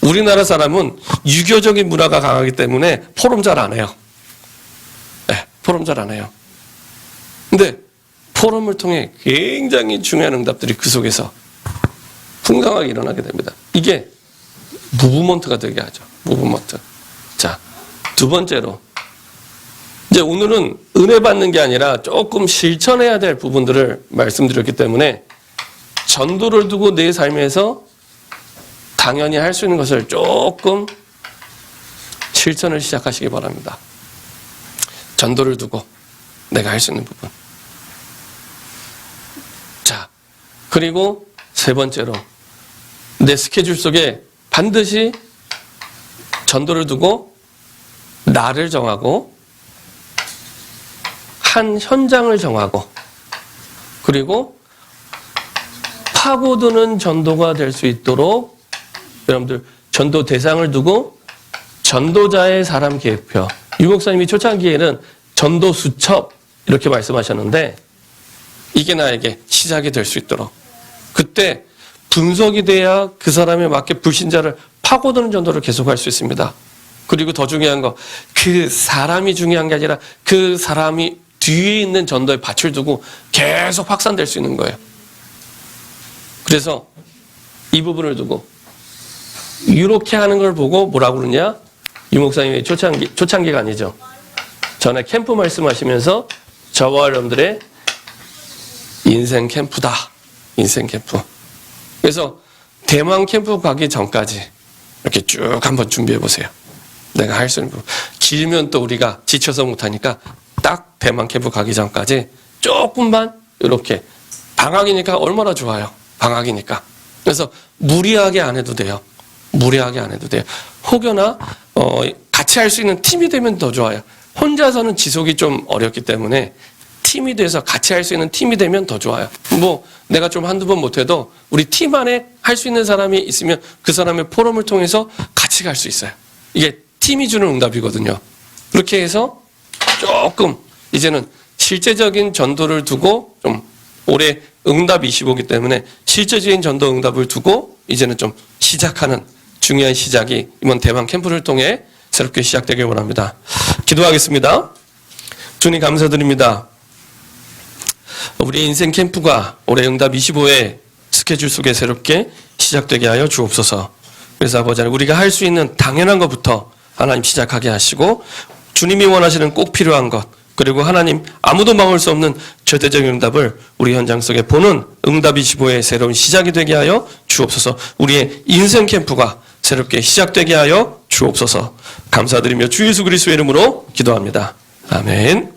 우리나라 사람은 유교적인 문화가 강하기 때문에 포럼 잘 안 해요. 네, 포럼 잘 안 해요. 근데 포럼을 통해 굉장히 중요한 응답들이 그 속에서 풍성하게 일어나게 됩니다. 이게 무브먼트가 되게 하죠. 무브먼트. 자, 두 번째로 이제 오늘은 은혜 받는 게 아니라 조금 실천해야 될 부분들을 말씀드렸기 때문에 전도를 두고 내 삶에서 당연히 할 수 있는 것을 조금 실천을 시작하시기 바랍니다. 전도를 두고 내가 할 수 있는 부분. 자, 그리고 세 번째로 내 스케줄 속에 반드시 전도를 두고 날을 정하고 한 현장을 정하고 그리고 파고드는 전도가 될 수 있도록 여러분들 전도 대상을 두고 전도자의 사람 계획표. 유 목사님이 초창기에는 전도 수첩 이렇게 말씀하셨는데 이게 나에게 시작이 될 수 있도록 그때 분석이 돼야 그 사람에 맞게 불신자를 파고드는 전도를 계속할 수 있습니다. 그리고 더 중요한 거 그 사람이 중요한 게 아니라 그 사람이 뒤에 있는 전도에 밭을 두고 계속 확산될 수 있는 거예요. 그래서 이 부분을 두고 이렇게 하는 걸 보고 뭐라고 그러냐? 유 목사님의 초창기가 아니죠. 전에 캠프 말씀하시면서 저와 여러분들의 인생 캠프다. 인생 캠프. 그래서 대만 캠프 가기 전까지 이렇게 쭉 한번 준비해 보세요. 내가 할 수 있는 부분. 길면 또 우리가 지쳐서 못하니까 딱 대만 캠프 가기 전까지 조금만 이렇게 방학이니까 얼마나 좋아요. 방학이니까. 그래서 무리하게 안 해도 돼요. 무리하게 안 해도 돼요. 혹여나 같이 할 수 있는 팀이 되면 더 좋아요. 혼자서는 지속이 좀 어렵기 때문에 팀이 돼서 같이 할 수 있는 팀이 되면 더 좋아요. 뭐 내가 좀 한두 번 못해도 우리 팀 안에 할 수 있는 사람이 있으면 그 사람의 포럼을 통해서 같이 갈 수 있어요. 이게 팀이 주는 응답이거든요. 그렇게 해서 조금 이제는 실제적인 전도를 두고 좀 올해 응답 25기 때문에 실제적인 전도 응답을 두고 이제는 좀 시작하는 중요한 시작이 이번 대만 캠프를 통해 새롭게 시작되길 원합니다. 기도하겠습니다. 주님 감사드립니다. 우리 인생 캠프가 올해 응답 25의 스케줄 속에 새롭게 시작되게 하여 주옵소서. 그래서 아버지 하나님 우리가 할 수 있는 당연한 것부터 하나님 시작하게 하시고 주님이 원하시는 꼭 필요한 것 그리고 하나님 아무도 막을 수 없는 절대적인 응답을 우리 현장 속에 보는 응답 25의 새로운 시작이 되게 하여 주옵소서. 우리의 인생 캠프가 새롭게 시작되게 하여 주옵소서. 감사드리며 주 예수 그리스도의 이름으로 기도합니다. 아멘.